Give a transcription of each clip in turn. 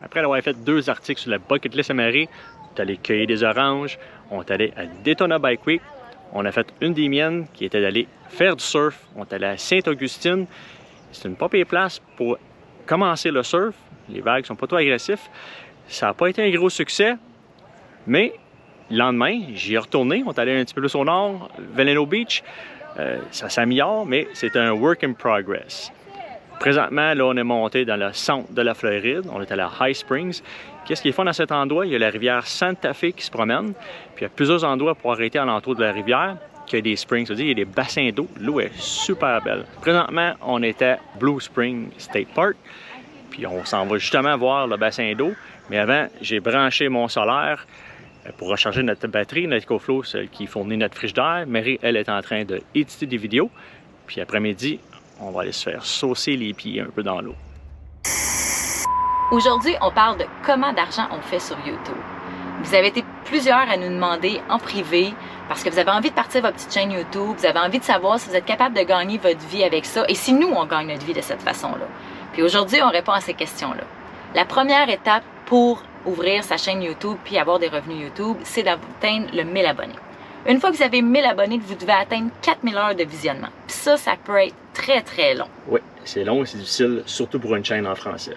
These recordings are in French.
Après avoir fait 2 articles sur la bucket list à Marie, on est allé cueillir des oranges, on est allé à Daytona Bike Week, on a fait une des miennes qui était d'aller faire du surf, on est allé à Sainte-Augustine. C'est une pas pire place pour commencer le surf, les vagues sont pas trop agressifs. Ça n'a pas été un gros succès, mais le lendemain, j'y ai retourné, on est allé un petit peu plus au nord, Veleno Beach. Ça s'améliore, mais c'est un work in progress. Présentement, là, on est monté dans le centre de la Floride. On est allé à High Springs. Qu'est-ce qui est fun à cet endroit? Il y a la rivière Santa Fe qui se promène. Puis il y a plusieurs endroits pour arrêter à l'entour de la rivière. Il y a des springs, c'est-à-dire il y a des bassins d'eau. L'eau est super belle. Présentement, on est à Blue Spring State Park. Puis on s'en va justement voir le bassin d'eau. Mais avant, j'ai branché mon solaire pour recharger notre batterie, notre EcoFlow, celle qui fournit notre frigidaire. Marie, elle, est en train d'éditer des vidéos. Puis après-midi, on va aller se faire saucer les pieds un peu dans l'eau. Aujourd'hui, on parle de comment d'argent on fait sur YouTube. Vous avez été plusieurs à nous demander en privé parce que vous avez envie de partir votre petite chaîne YouTube, vous avez envie de savoir si vous êtes capable de gagner votre vie avec ça et si nous, on gagne notre vie de cette façon-là. Puis aujourd'hui, on répond à ces questions-là. La première étape pour ouvrir sa chaîne YouTube puis avoir des revenus YouTube, c'est d'atteindre le 1000 abonnés. Une fois que vous avez 1000 abonnés, vous devez atteindre 4000 heures de visionnement. Puis ça peut être très, très long. Oui, c'est long et c'est difficile, surtout pour une chaîne en français.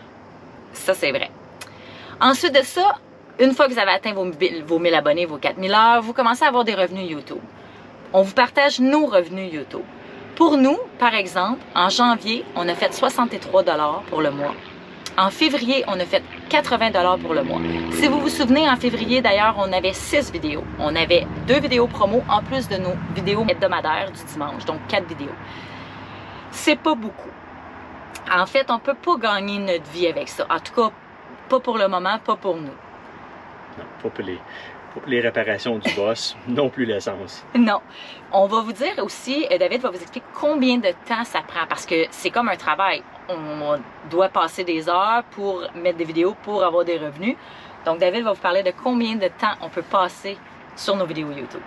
Ça, c'est vrai. Ensuite de ça, une fois que vous avez atteint vos 1000 abonnés, vos 4000 heures, vous commencez à avoir des revenus YouTube. On vous partage nos revenus YouTube. Pour nous, par exemple, en janvier, on a fait 63 $ pour le mois. En février, on a fait 80 $ pour le mois. Si vous vous souvenez, en février, d'ailleurs, on avait 6 vidéos. On avait 2 vidéos promo en plus de nos vidéos hebdomadaires du dimanche, donc 4 vidéos. C'est pas beaucoup. En fait, on peut pas gagner notre vie avec ça. En tout cas, pas pour le moment, pas pour nous. Non, pas pour les réparations du boss, non plus l'essence. Non. On va vous dire aussi, David va vous expliquer combien de temps ça prend parce que c'est comme un travail. On doit passer des heures pour mettre des vidéos pour avoir des revenus. Donc, David va vous parler de combien de temps on peut passer sur nos vidéos YouTube.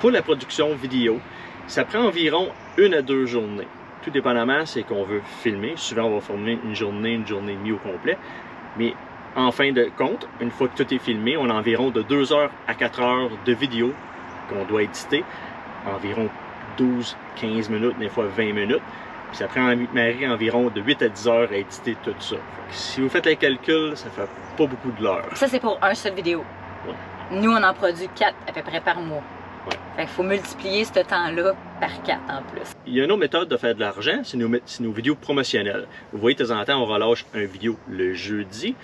Pour la production vidéo, ça prend environ 1 à 2 journées. Tout dépendamment, c'est qu'on veut filmer. Souvent, on va filmer une journée et demie au complet. Mais en fin de compte, une fois que tout est filmé, on a environ de 2 heures à 4 heures de vidéo qu'on doit éditer. Environ 12-15 minutes, des fois 20 minutes. Puis ça prend Marie environ de 8 à 10 heures à éditer tout ça. Si vous faites les calculs, ça fait pas beaucoup de l'heure. Ça, c'est pour un seul vidéo. Ouais. Nous, on en produit 4 à peu près par mois. Ouais. Fait qu'il faut multiplier ce temps-là par 4 en plus. Il y a une autre méthode de faire de l'argent, c'est nos vidéos promotionnelles. Vous voyez, de temps en temps, on relâche une vidéo le jeudi.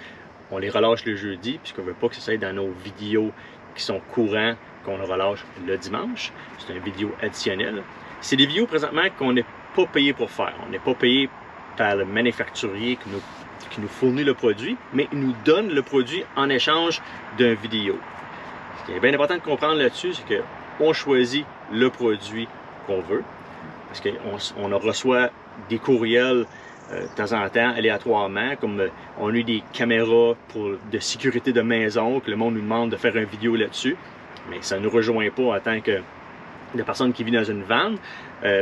On les relâche le jeudi, puisqu'on ne veut pas que ça soit dans nos vidéos qui sont courants, qu'on le relâche le dimanche. C'est une vidéo additionnelle. C'est des vidéos présentement qu'on n'est pas payé pour faire. On n'est pas payé par le manufacturier qui nous fournit le produit, mais il nous donne le produit en échange d'une vidéo. Ce qui est bien important de comprendre là-dessus, c'est qu'on choisit le produit qu'on veut, parce qu'on reçoit des courriels de temps en temps, aléatoirement, comme on a eu des caméras de sécurité de maison, que le monde nous demande de faire une vidéo là-dessus, mais ça ne nous rejoint pas en tant que de personnes qui vivent dans une van.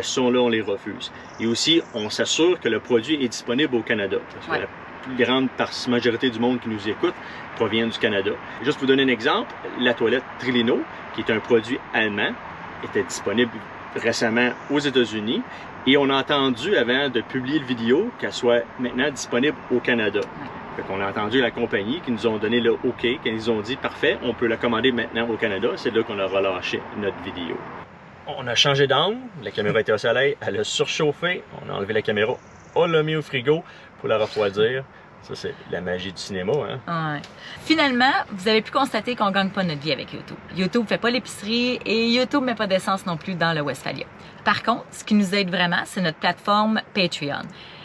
Ça, là, on les refuse. Et aussi, on s'assure que le produit est disponible au Canada, parce que la plus grande majorité du monde qui nous écoute provient du Canada. Juste pour vous donner un exemple, la toilette Trilino, qui est un produit allemand, était disponible récemment aux États-Unis. Et on a entendu, avant de publier la vidéo, qu'elle soit maintenant disponible au Canada. Fait qu'on a entendu la compagnie qui nous ont donné le OK, qui nous ont dit « Parfait, on peut la commander maintenant au Canada ». C'est là qu'on a relâché notre vidéo. On a changé d'angle, la caméra était au soleil, elle a surchauffé, on a enlevé la caméra, on l'a mis au frigo pour la refroidir. Ça, c'est la magie du cinéma, hein? Ouais. Finalement, vous avez pu constater qu'on ne gagne pas notre vie avec YouTube. YouTube ne fait pas l'épicerie et YouTube ne met pas d'essence non plus dans le Westphalia. Par contre, ce qui nous aide vraiment, c'est notre plateforme Patreon.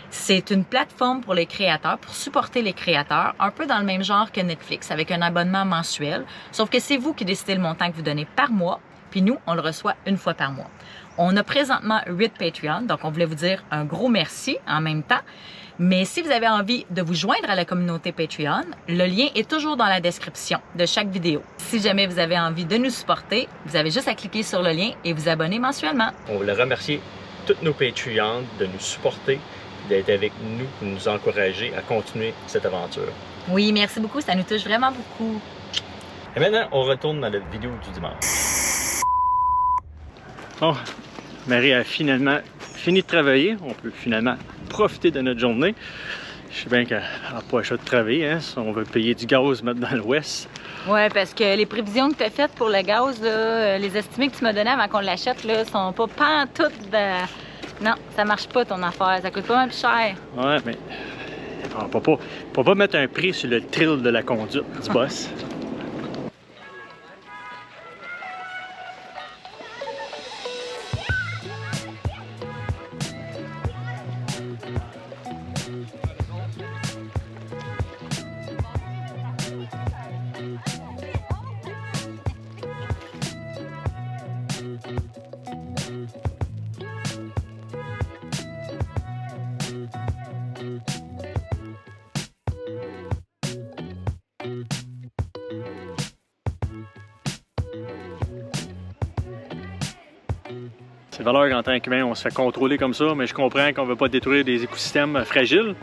C'est une plateforme pour les créateurs, pour supporter les créateurs, un peu dans le même genre que Netflix, avec un abonnement mensuel. Sauf que c'est vous qui décidez le montant que vous donnez par mois, puis nous, on le reçoit une fois par mois. On a présentement 8 Patreon, donc on voulait vous dire un gros merci en même temps. Mais si vous avez envie de vous joindre à la communauté Patreon, le lien est toujours dans la description de chaque vidéo. Si jamais vous avez envie de nous supporter, vous avez juste à cliquer sur le lien et vous abonner mensuellement. On voulait remercier tous nos Patreons de nous supporter. d'être avec nous, de nous encourager à continuer cette aventure. Oui, merci beaucoup, ça nous touche vraiment beaucoup. Et maintenant, on retourne dans notre vidéo du dimanche. Bon, Marie a finalement fini de travailler. On peut finalement profiter de notre journée. Je sais bien qu'elle n'a pas le choix de travailler, hein, si on veut payer du gaz, mettre dans l'ouest. Oui, parce que les prévisions que tu as faites pour le gaz, là, les estimés que tu m'as donnés avant qu'on l'achète, là, sont pas pantoute de... Non, ça marche pas ton affaire, ça coûte pas mal plus cher. Ouais, mais on peut pas mettre un prix sur le thrill de la conduite du boss. C'est valeur qu'en tant qu'humain, on se fait contrôler comme ça, mais je comprends qu'on ne veut pas détruire des écosystèmes fragiles.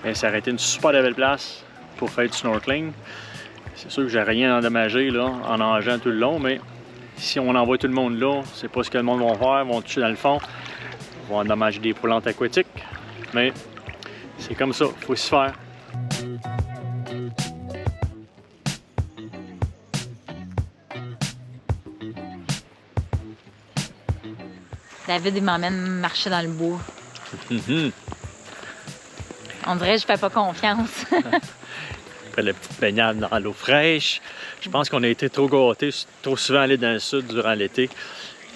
Mais ça aurait été une super belle place pour faire du snorkeling. C'est sûr que j'ai rien endommagé là, en nageant tout le long, mais si on envoie tout le monde là, c'est pas ce que le monde va faire, ils vont toucher dans le fond, ils vont endommager des plantes aquatiques. Mais c'est comme ça, il faut s'y faire. David, il m'emmène marcher dans le bois. On dirait que je fais pas confiance. Après la petite baignade dans l'eau fraîche. Je pense qu'on a été trop gâtés, trop souvent allés dans le sud durant l'été.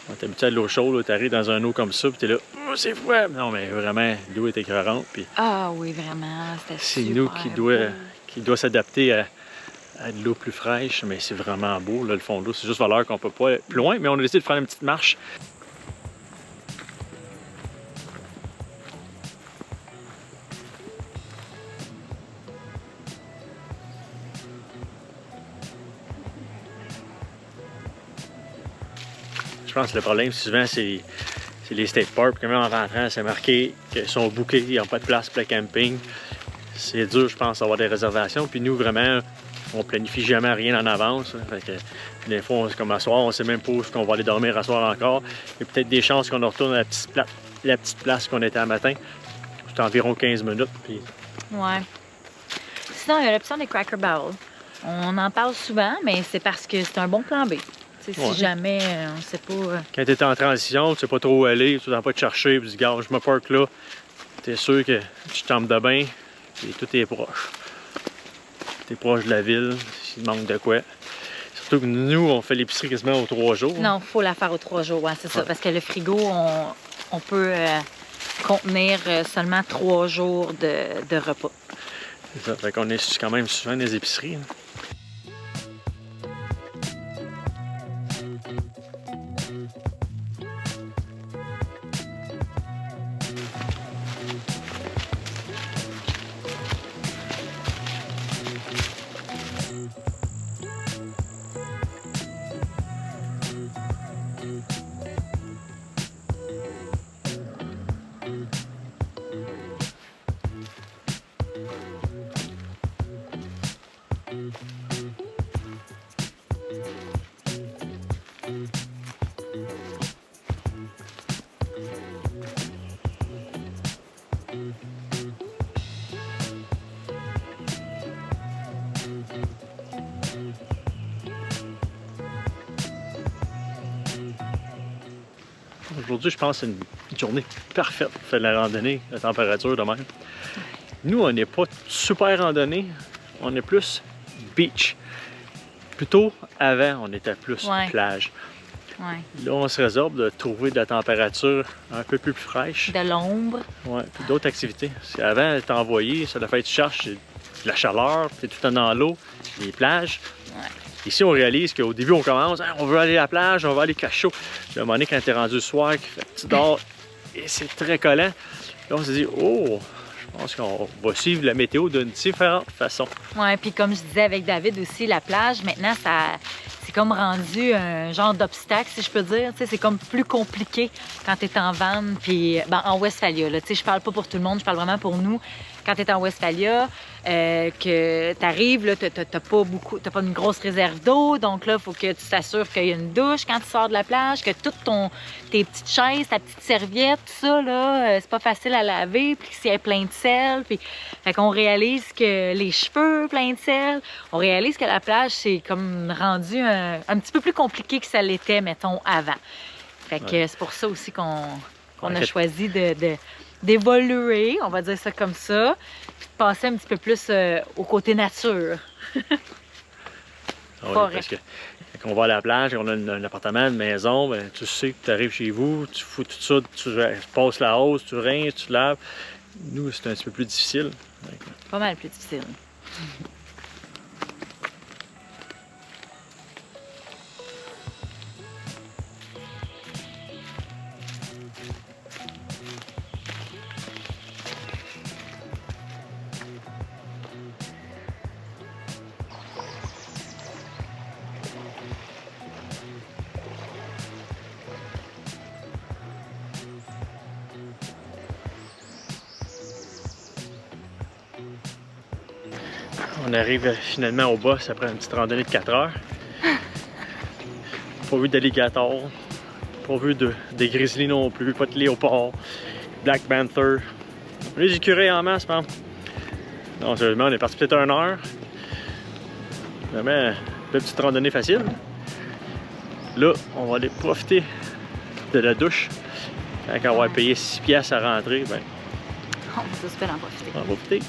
On est habitué à de l'eau chaude, tu arrives dans un eau comme ça, puis t'es là, oh, c'est froid! Non, mais vraiment, l'eau est écœurante. Puis ah oui, vraiment, c'était c'est super nous beau. qui doit s'adapter à de l'eau plus fraîche, mais c'est vraiment beau, là, le fond de l'eau. C'est juste valeur qu'on peut pas aller plus loin, mais on a décidé de faire une petite marche. Je pense que le problème, souvent, c'est les state parks. Même en rentrant, c'est marqué qu'ils sont bookés, ils n'ont pas de place pour le camping. C'est dur, je pense, d'avoir des réservations. Puis nous, vraiment, on planifie jamais rien en avance. Fait que, des fois, comme à soir, on sait même pas où qu'on va aller dormir à soir encore. Il y a peut-être des chances qu'on retourne à la petite place qu'on était à matin. C'est environ 15 minutes. Puis... Ouais. Sinon, il y a l'option des Cracker Barrel. On en parle souvent, mais c'est parce que c'est un bon plan B. Si jamais, on sait pas... Quand tu es en transition, tu sais pas trop où aller, tu ne pas te chercher, puis tu dis, gars, je me parque là, tu es sûr que tu tombes de bain, et tout est proche. Tu es proche de la ville, s'il manque de quoi. Surtout que nous, on fait l'épicerie quasiment aux 3 jours. Non, il faut la faire aux 3 jours, ouais, c'est ça. Parce que le frigo, on peut contenir seulement 3 jours de repas. C'est ça, fait qu'on est quand même souvent des épiceries. Hein. Aujourd'hui, je pense que c'est une journée parfaite pour faire de la randonnée, la température de même. Nous, on n'est pas super randonnée, on est plus beach. Plutôt avant, on était plus plage. Ouais. Là, on se réserve de trouver de la température un peu plus fraîche. De l'ombre. Ouais, puis d'autres activités. Parce qu'avant, t'es envoyé, ça doit faire que tu cherches de la chaleur, t'es tout le temps dans l'eau, les plages. Ouais. Ici, on réalise qu'au début, on commence, hein, on veut aller à la plage, on va aller cacher chaud. Puis à un moment donné, quand t'es rendu le soir, tu dors et c'est très collant. Là, on se dit, oh, je pense qu'on va suivre la météo d'une différente façon. Oui, puis comme je disais avec David aussi, la plage, maintenant, c'est comme rendu un genre d'obstacle, si je peux dire. Tu sais, c'est comme plus compliqué quand tu es en van, puis en Westphalia. Là. Tu sais, je parle pas pour tout le monde, je parle vraiment pour nous. Quand tu es en Westphalia, que tu arrives, tu n'as pas une grosse réserve d'eau, donc là, il faut que tu t'assures qu'il y a une douche quand tu sors de la plage, que toutes tes petites chaises, ta petite serviette, tout ça, là, c'est pas facile à laver, puis s'il y a plein de sel, puis fait qu'on réalise que les cheveux plein de sel, on réalise que la plage, c'est comme rendu un petit peu plus compliqué que ça l'était, mettons, avant. Fait que c'est pour ça aussi qu'on a choisi d'évoluer, on va dire ça comme ça, puis de passer un petit peu plus au côté nature. Oui, parce que quand on va à la plage et on a un appartement, une maison, ben, tu sais que tu arrives chez vous, tu fous tout ça, tu passes la hausse, tu rinces, tu laves. Nous, c'est un petit peu plus difficile. Pas mal plus difficile. On arrive finalement au boss après une petite randonnée de 4 heures. Pas vu d'alligator, pas vu des grizzlies non plus, pas de léopard, Black Panther. Les écureuils en masse, je pense. Non, sérieusement, on est parti peut-être 1 heure. Vraiment, une petite randonnée facile. Là, on va aller profiter de la douche. Quand on va payer 6$ à rentrer, ben, On va tous en profiter. on va profiter.